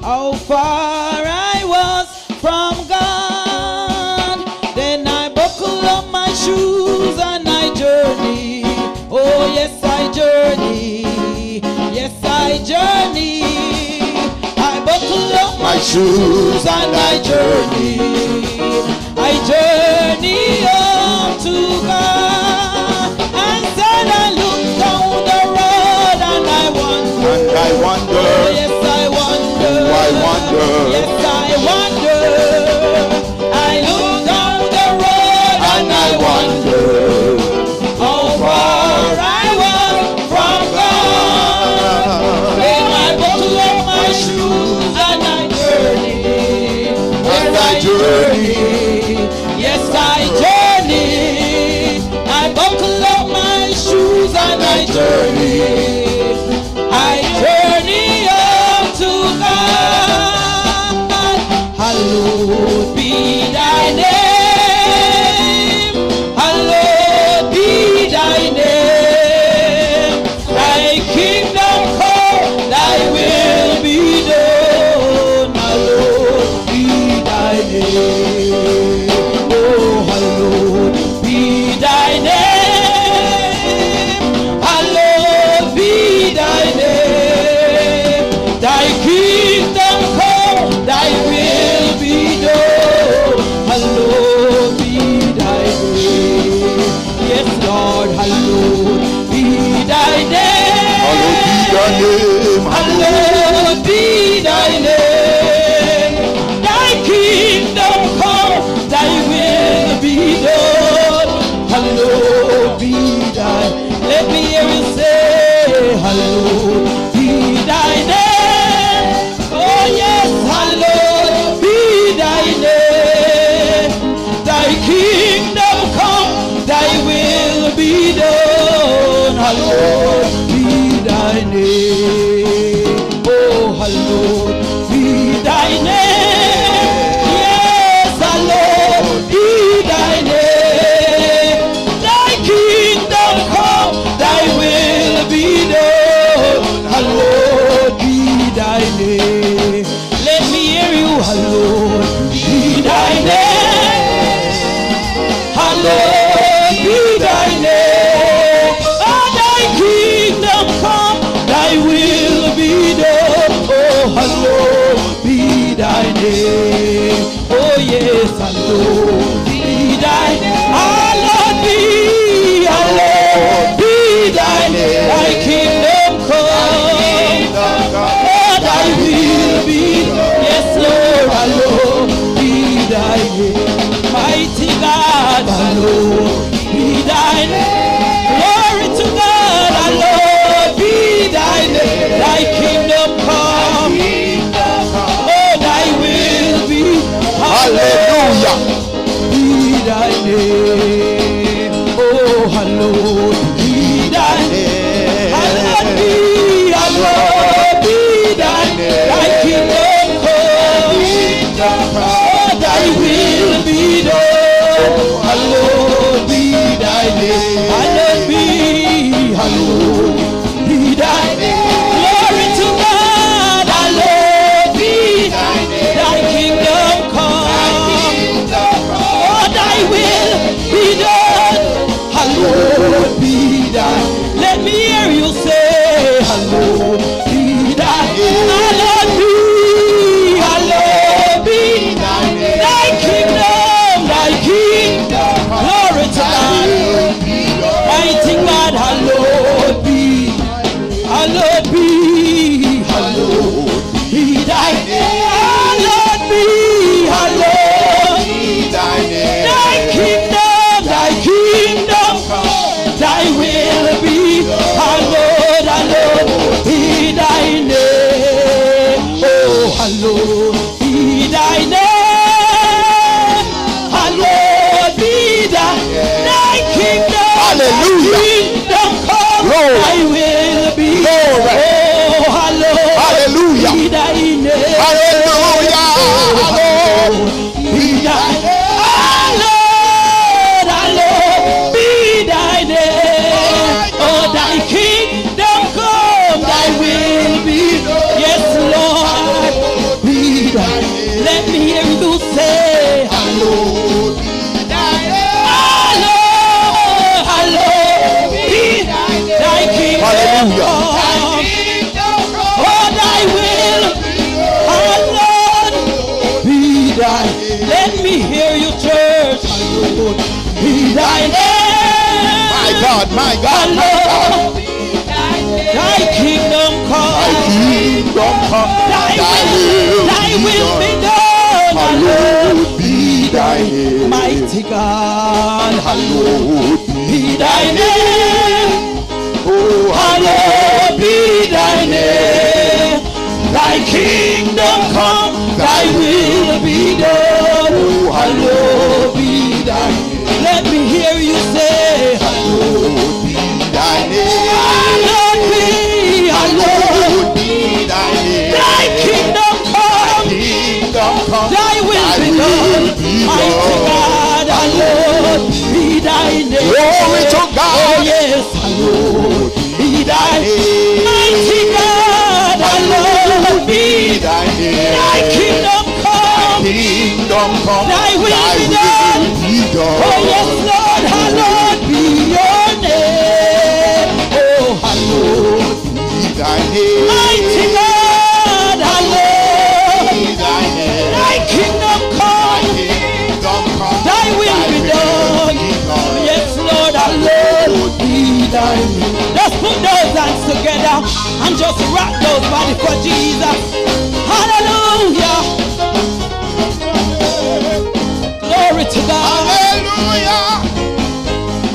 how far I was from God. Then I buckle up my shoes and I journey. Oh yes, I journey. Yes, I journey. I buckle up my shoes and I journey. I journey up to God. And then I look down the road and I wonder. And I wonder. Oh yes, I wonder. I wonder. Yes, I wonder. I look down the road and I wonder how far I was from God. Then I buckle up my shoes and I journey. Yes, I journey. Yes, I journey. I buckle up my shoes and I journey. I journey up to God. Hallowed be thy name. Hallowed be thy name. Thy kingdom come, thy will be done. Hallowed be thy name. Oh, hallowed be thy name. Hallowed be thy name. Thy kingdom come, thy will be done. Hallowed be thy name. Yes, Lord, hallowed be thy name. Hallowed be thy name. Thy kingdom come, thy will be done. Hallowed be thy. Let me hear you say, hallowed be thy name. Oh yes, hallowed be thy name. Thy kingdom come, thy will be done. Hallowed be thy name. Oh, hallowed be thy name. Yes, hallowed be thy name. Thy kingdom come, thy will be done. Hallowed be thy name. Let me hear you. Hallowed be thy name. Hallowed be thy name. Oh, thy kingdom come, thy will be done. Oh, hallowed be thy name. Oh, yes, hallowed be thy name. Hallowed be thy name. Thy kingdom come. Oh, thy will be done. Yes, Lord, hallowed be thy name. Mighty God, hallowed be thy name. Glory to God, hallowed be thy name. Thy kingdom come. Oh, thy will My God, my God. Thy kingdom come. Thy kingdom come. Thy will be done. Hallowed be thy name. Mighty God. Hallowed Be thy name. Oh, hallowed be thy name. Thy kingdom come. Thy will be done. oh, Hallowed be thy name. Let me hear you say, hallowed be thy name. hallowed be, hallowed be thy name. Thy kingdom come. Kingdom come. Thy will be done. Mighty God, hallowed be thy name. Glory to God. Oh yes, hallowed be thy name. Mighty God, hallowed be thy name. Thy kingdom come. Kingdom come. Thy will be done. Oh yes, Lord, hallowed be your name. Oh, hallowed be thy name. Mighty God, hallowed be thy name. Thy kingdom come. Kingdom come. Thy will be done. Yes, Lord, hallowed be thy name. Just put those hands together and just rock those bodies for Jesus. Hallelujah. Glory to God. Hallelujah.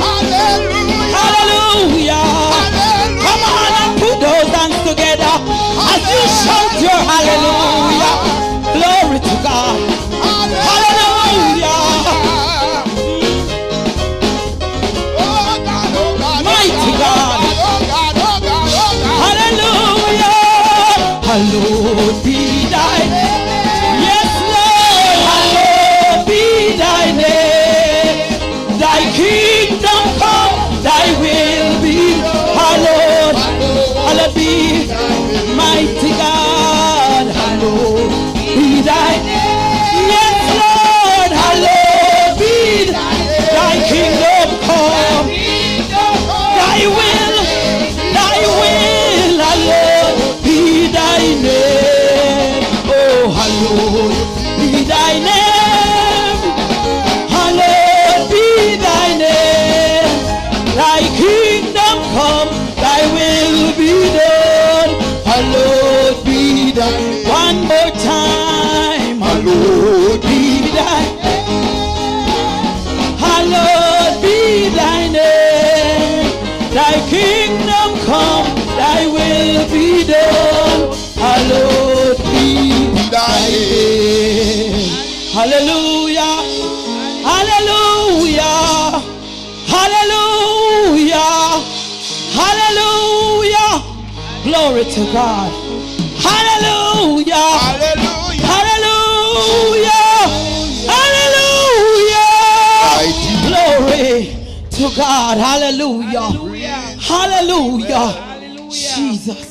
Hallelujah. Hallelujah. Hallelujah. Come on and put those hands together as you shout your hallelujah. Glory to God. Hallelujah. Mighty God. Hallelujah. Hallowed be thy name. Yes, Lord. Hallowed be thy name. Thy kingdom come. Thy will be. Hallowed. Hallowed be. Mighty God. Hallowed be thy name. Yes, Lord. Hallowed be thy kingdom come. Thy will, hallowed be thy name. Oh, hallowed be thy name. Hallowed be thy name. Thy kingdom come, thy will be done. Hallowed be thy name. One more time. Hallowed be thy name. Hallowed be thy name. Thy kingdom come, thy will be done. Hallowed be thy name. Hallelujah. Hallelujah. Hallelujah. Hallelujah. Glory to God. Hallelujah. Hallelujah. Hallelujah. Hallelujah. Glory to God. Hallelujah. Hallelujah. Jesus.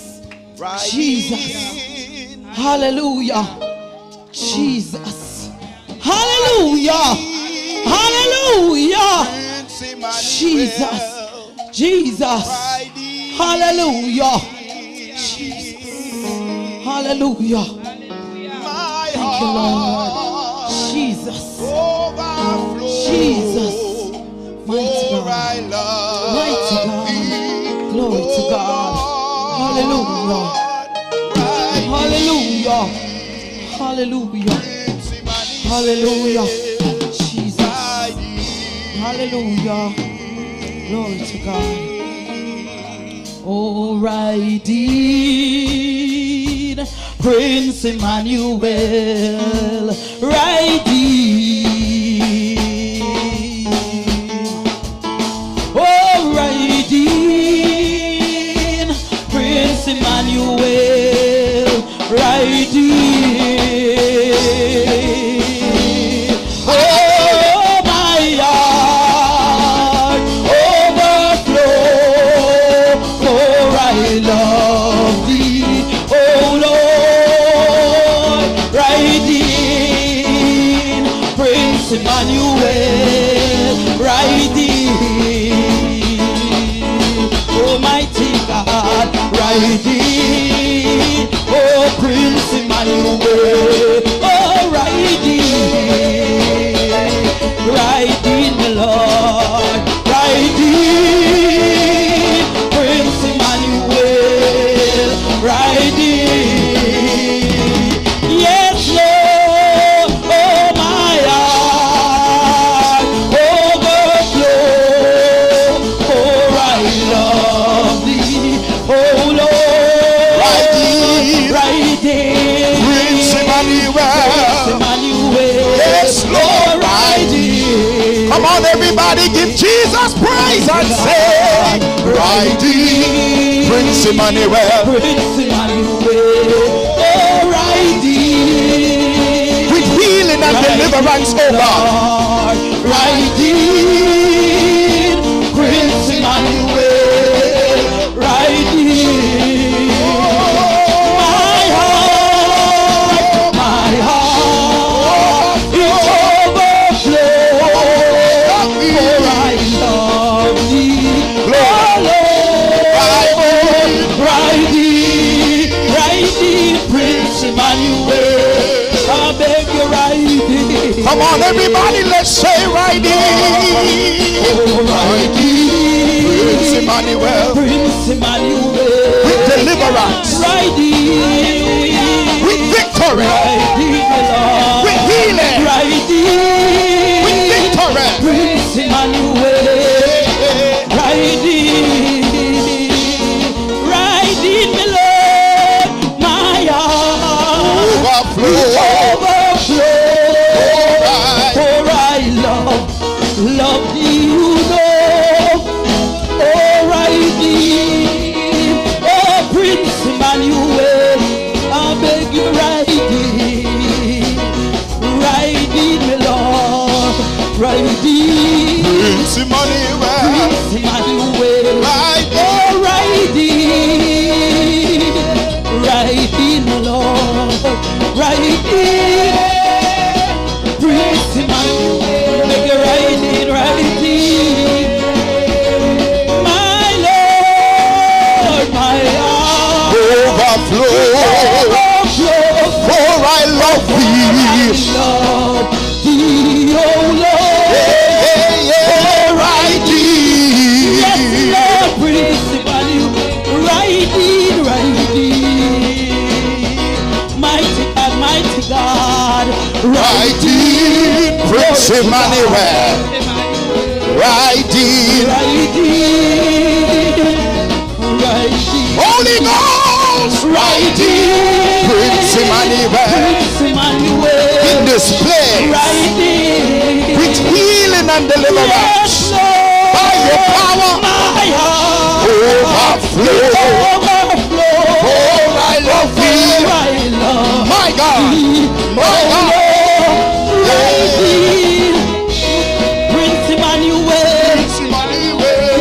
Jesus. Hallelujah. Jesus. Hallelujah. Hallelujah. Jesus. Jesus. Hallelujah. Jesus. Hallelujah. Thank you, Lord. Jesus. Jesus. Mighty God. Mighty God. Glory to God. Hallelujah. Hallelujah. Hallelujah. Hallelujah. Jesus. Hallelujah. Glory to God. Oh, Reid, Prince Emmanuel, Reid. Oh, Reid, Prince Emmanuel, Reid. Oh, my heart overflow, for I love thee, oh Lord. Riding, Prince Emmanuel, riding, Almighty God, riding, oh Prince Emmanuel, oh riding, riding the Lord, riding. Come on, everybody, give Jesus praise and say, Riding, Prince Emmanuel. Prince Emmanuel, oh riding, With healing and deliverance, oh God. Riding, Prince Emmanuel, riding. My heart, it overflows, for I love thee, oh Lord. Riding, Prince Emmanuel, I beg you, riding. Come on, everybody, let's say riding. Oh, riding, Prince Emmanuel. Prince Emmanuel, With deliverance, riding, with victory, riding, Lord, with healing, riding, with victory. Prince Emmanuel, riding, me Lord, my heart overflow, for I love thee, you know, oh riding, oh Prince Emmanuel, I beg you, riding, me Lord, riding, Prince Emmanuel. Prince Emmanuel, Riding. oh riding, Lord, riding, Prince Emmanuel, make you riding, my Lord, my heart Overflow, for I love thee. love thee, oh Lord, Riding. yes, Lord, Prince Emmanuel, riding, mighty God, Riding, Prince Emmanuel. Riding, Holy Ghost. Riding, Prince Emmanuel. In this place, with healing and deliverance, by your power, overflow. For I love thee, my God, my God. Prince Emmanuel,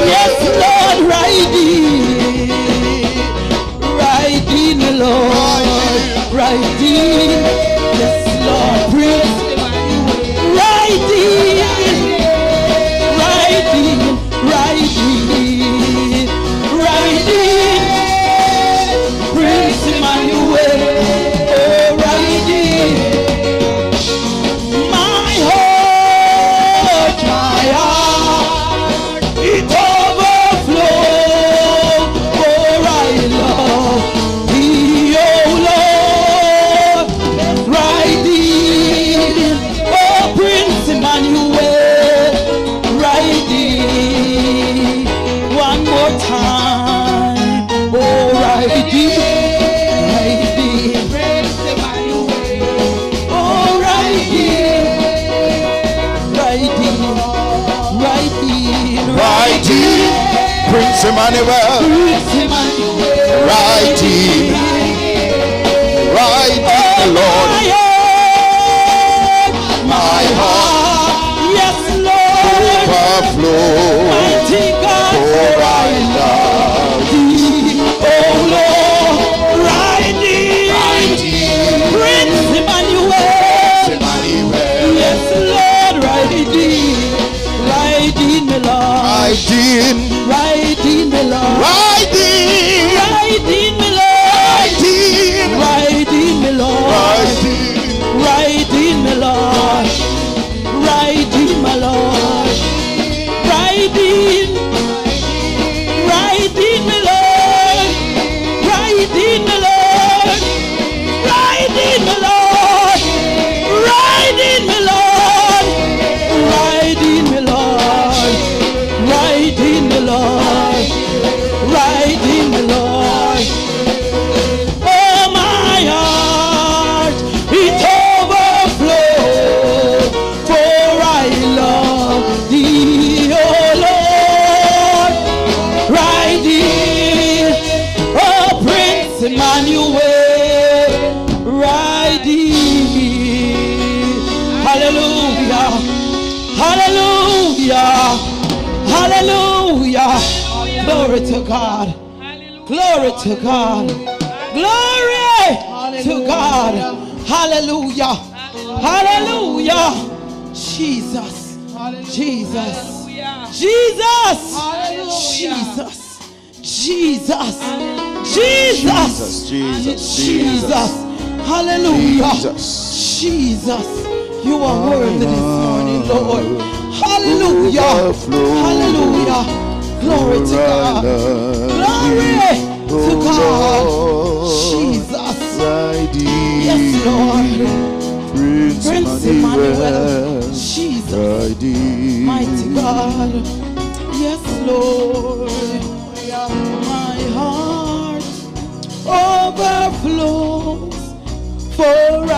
yes, Lord, riding, Lord, riding, yes, Lord, Prince Emmanuel, riding, Prince Emmanuel, oh, riding, my heart, it overflows, for I love thee, oh Lord, riding, oh Prince Emmanuel, riding, one more time, oh riding, Prince Emmanuel, oh Riding, Prince Emmanuel. Riding, the Lord. My heart, yes, Lord, Overflow, mighty God, for I love thee, oh Lord, riding, Prince Emmanuel, yes, Lord, riding, me Lord, riding, me Lord, riding, me Lord, riding, me Lord, riding, me Lord, riding, my Lord, riding, me Lord, riding, me Lord, riding, me Lord, riding, me Lord, riding, me Lord, riding, me Lord. Glory to God. Glory to God. Glory to God. Hallelujah. Hallelujah. Jesus. Jesus. Jesus. Jesus. Jesus. Jesus. Jesus. Hallelujah. Jesus. You are worthy this morning, Lord. Hallelujah. Hallelujah. Glory to God. Glory to God. Jesus. Yes, Lord. Prince Emmanuel. Jesus. Mighty God. Yes, Lord. My heart overflows for